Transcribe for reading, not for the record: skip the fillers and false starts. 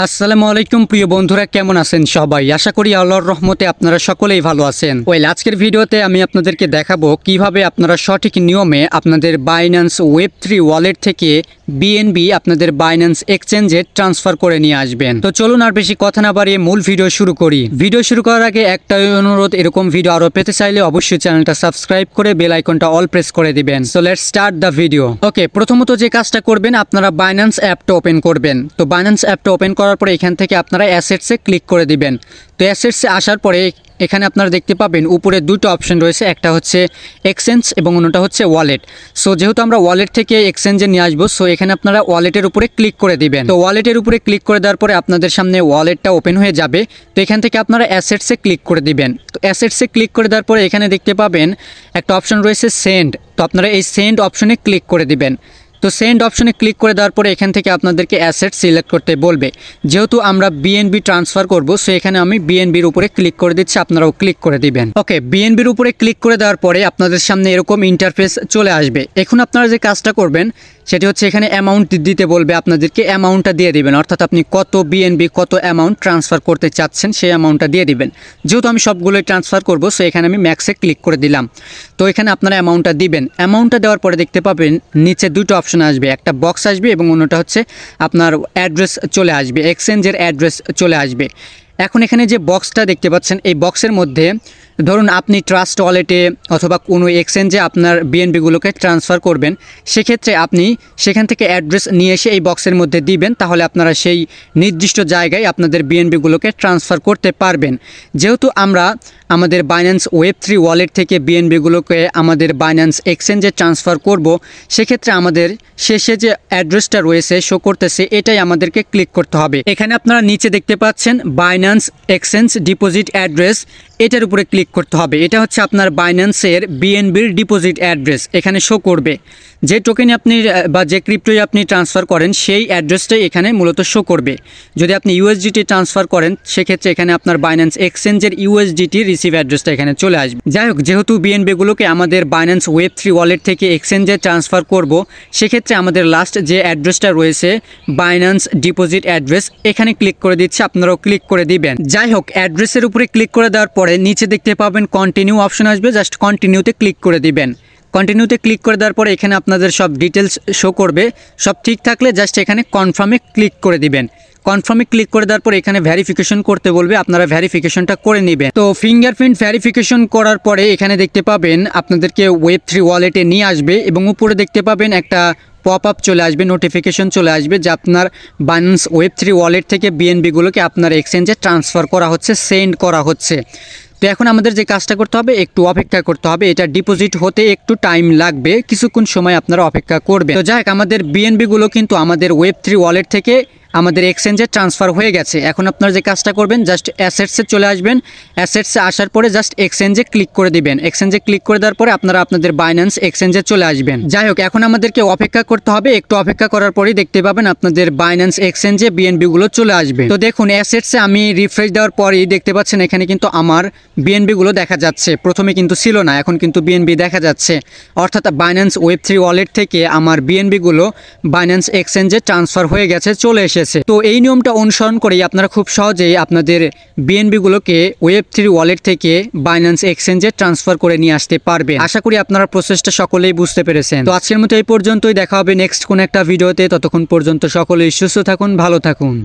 আসসালামু আলাইকুম প্রিয় বন্ধুরা, কেমন আছেন সবাই? আশা করি আল্লাহর রহমতে আপনারা সকলেই ভালো আছেন। আজকের ভিডিওতে আমি আপনাদেরকে দেখাবো কিভাবে আপনারা সঠিক নিয়মে আপনাদের বাইন্যান্স ওয়েব3 ওয়ালেট থেকে বিএনবি আপনাদের বাইন্যান্স এক্সচেঞ্জে ট্রান্সফার করে নিয়ে আসবেন। তো চলুন আর বেশি কথা না বাড়িয়ে মূল ভিডিও শুরু করি। ভিডিও শুরু করার আগে একটাই অনুরোধ, এরকম ভিডিও আরো পেতে চাইলে অবশ্যই চ্যানেলটা সাবস্ক্রাইব করে বেল আইকনটা অল প্রেস করে দিবেন। So let's start the video. Okay, প্রথমত যে কাজটা করবেন, আপনারা বাইন্যান্স অ্যাপটা ওপেন করবেন। তো বাইন্যান্স অ্যাপটা ওপেন করার পরে এখান থেকে আপনারা অ্যাসেটসে ক্লিক করে দিবেন। তো অ্যাসেটসে আসার পরে এখানে আপনারা দেখতে পাবেন উপরে দুটো অপশন রয়েছে, একটা হচ্ছে এক্সচেঞ্জ এবং অন্যটা হচ্ছে ওয়ালেট। সো যেহেতু আমরা ওয়ালেট থেকে এক্সচেঞ্জে নিয়ে আসবো, সো এখানে আপনারা ওয়ালেটের উপরে ক্লিক করে দিবেন। তো ওয়ালেটের উপরে ক্লিক করে দেওয়ার পরে আপনাদের সামনে ওয়ালেটটা ওপেন হয়ে যাবে। তো এখান থেকে আপনারা অ্যাসেটসে ক্লিক করে দিবেন। তো অ্যাসেটসে ক্লিক করে দেওয়ার পরে এখানে দেখতে পাবেন একটা অপশন রয়েছে সেন্ড। তো আপনারা এই সেন্ড অপশনে ক্লিক করে দিবেন। তো সেন্ড অপশনে ক্লিক করে দেওয়ার পরে এখান থেকে আপনাদেরকে অ্যাসেট সিলেক্ট করতে বলবে। যেহেতু আমরা বিএনবি ট্রান্সফার করব, সো এখানে আমি বিএনবির উপরে ক্লিক করে দিচ্ছি, আপনারাও ক্লিক করে দিবেন। ওকে, বিএনবির উপরে ক্লিক করে দেওয়ার পরে আপনাদের সামনে এরকম ইন্টারফেস চলে আসবে। এখন আপনারা যে কাজটা করবেন সেটি হচ্ছে এখানে অ্যামাউন্ট দিতে বলবে, আপনাদেরকে অ্যামাউন্টটা দিয়ে দিবেন। অর্থাৎ আপনি কত বিএনবি কত অ্যামাউন্ট ট্রান্সফার করতে চাচ্ছেন সেই অ্যামাউন্টটা দিয়ে দিবেন। যেহেতু আমি সবগুলোই ট্রান্সফার করব, সো এখানে আমি ম্যাক্সে ক্লিক করে দিলাম। তো এখানে আপনারা অ্যামাউন্টটা দিবেন। অ্যামাউন্টটা দেওয়ার পরে দেখতে পাবেন নিচে দুটো অপশন আসবে, একটা বক্স আসবে এবং অন্যটা হচ্ছে আপনার অ্যাড্রেস চলে আসবে, এক্সচেঞ্জের অ্যাড্রেস চলে আসবে। এখন এখানে যে বক্সটা দেখতে পাচ্ছেন, এই বক্সের মধ্যে ধরুন আপনি ট্রাস্ট ওয়ালেটে অথবা কোনো এক্সচেঞ্জে আপনার বিএনবিগুলোকে ট্রান্সফার করবেন, সেক্ষেত্রে আপনি সেখান থেকে অ্যাড্রেস নিয়ে এসে এই বক্সের মধ্যে দিবেন। তাহলে আপনারা সেই নির্দিষ্ট জায়গায় আপনাদের বিএনবিগুলোকে ট্রান্সফার করতে পারবেন। যেহেতু আমরা আমাদের বাইন্যান্স ওয়েব3 ওয়ালেট থেকে বিএনবিগুলোকে আমাদের বাইন্যান্স এক্সচেঞ্জে ট্রান্সফার করব, সেক্ষেত্রে আমাদের শেষে যে অ্যাড্রেসটা রয়েছে শো করতেছে, এটাই আমাদেরকে ক্লিক করতে হবে। এখানে আপনারা নিচে দেখতে পাচ্ছেন বাইন্যান্স এক্সচেঞ্জ ডিপোজিট অ্যাড্রেস, এটার উপরে ক্লিক করতে হবে। এটা হচ্ছে আপনার বাইন্যান্সের বিএনবির ডিপোজিট অ্যাড্রেস, এখানে শো করবে। যে টোকেনে আপনি বা যে ক্রিপ্টোয় আপনি ট্রান্সফার করেন সেই অ্যাড্রেসটাই এখানে মূলত শো করবে। যদি আপনি ইউএসডিটি ট্রান্সফার করেন, সেক্ষেত্রে এখানে আপনার বাইন্যান্স এক্সচেঞ্জের ইউএসডিটি রিসিভ অ্যাড্রেসটা এখানে চলে আসবে। যাই হোক, যেহেতু বিএনবিগুলোকে আমাদের বাইন্যান্স ওয়েব3 ওয়ালেট থেকে এক্সচেঞ্জে ট্রান্সফার করব, সেক্ষেত্রে আমাদের লাস্ট যে অ্যাড্রেসটা রয়েছে বাইন্যান্স ডিপোজিট অ্যাড্রেস, এখানে ক্লিক করে দিচ্ছে, আপনারাও ক্লিক করে দিবেন। যাই হোক, অ্যাড্রেসের উপরে ক্লিক করে দেওয়ার পরে নিচে দেখতে পাবেন কন্টিনিউ অপশন আসবে, জাস্ট কন্টিনিউতে ক্লিক করে দিবেন। কন্টিনিউতে ক্লিক করে দেওয়ার পরে এখানে আপনাদের সব ডিটেলস শো করবে। সব ঠিক থাকলে জাস্ট এখানে কনফার্মে ক্লিক করে দিবেন। কনফার্মে ক্লিক করে দেওয়ার পর এখানে ভেরিফিকেশন করতে বলবে, আপনারা ভেরিফিকেশনটা করে নেবেন। তো ফিঙ্গারপ্রিন্ট ভেরিফিকেশন করার পরে এখানে দেখতে পাবেন আপনাদেরকে ওয়েব3 ওয়ালেটে নিয়ে আসবে এবং উপরে দেখতে পাবেন একটা পপ আপ চলে আসবে, নোটিফিকেশন চলে আসবে যে আপনার বাইন্যান্স ওয়েব3 ওয়ালেট থেকে বিএনবিগুলোকে আপনার এক্সচেঞ্জে ট্রান্সফার করা হচ্ছে, সেন্ড করা হচ্ছে। তো এখন আমাদের যে কাজটা করতে হবে, একটু অপেক্ষা করতে হবে। এটা ডিপোজিট হতে একটু টাইম লাগবে, কিছুক্ষণ সময় আপনারা অপেক্ষা করবেন। তো যাই হোক, আমাদের বিএনবিগুলো কিন্তু আমাদের ওয়েব3 ওয়ালেট থেকে আমাদের এক্সচেঞ্জে ট্রান্সফার হয়ে গেছে। এখন আপনারা যে কাজটা করবেন, জাস্ট অ্যাসেটসে চলে আসবেন। অ্যাসেটসে আসার পরে জাস্ট এক্সচেঞ্জে ক্লিক করে দিবেন। এক্সচেঞ্জে ক্লিক করে দেওয়ার পরে আপনারা আপনাদের বাইন্যান্স এক্সচেঞ্জে চলে আসবেন। যাই হোক, এখন আমাদেরকে অপেক্ষা করতে হবে। একটু অপেক্ষা করার পরেই দেখতে পাবেন আপনাদের বাইন্যান্স এক্সচেঞ্জে বিএনবিগুলো চলে আসবে। তো দেখুন, অ্যাসেটসে আমি রিফ্রেশ দেওয়ার পরেই দেখতে পাচ্ছেন এখানে কিন্তু আমার বিএনবিগুলো দেখা যাচ্ছে। প্রথমে কিন্তু ছিল না, এখন কিন্তু বিএনবি দেখা যাচ্ছে। অর্থাৎ বাইন্যান্স ওয়েব3 ওয়ালেট থেকে আমার বিএনবিগুলো বাইন্যান্স এক্সচেঞ্জে ট্রান্সফার হয়ে গেছে, চলে এসেছে। তো এই নিয়মটা অনুসরণ করেই আপনারা খুব সহজেই আপনাদের বিএনবিগুলোকে ওয়েব3 ওয়ালেট থেকে বাইন্যান্স এক্সচেঞ্জে ট্রান্সফার করে নিয়ে আসতে পারবেন। আশা করি আপনারা প্রসেসটা সকলেই বুঝতে পেরেছেন। তো আজকের মতো এই পর্যন্তই, দেখা হবে নেক্সট কোন একটা ভিডিওতে। ততক্ষণ পর্যন্ত সকলেই সুস্থ থাকুন, ভালো থাকুন।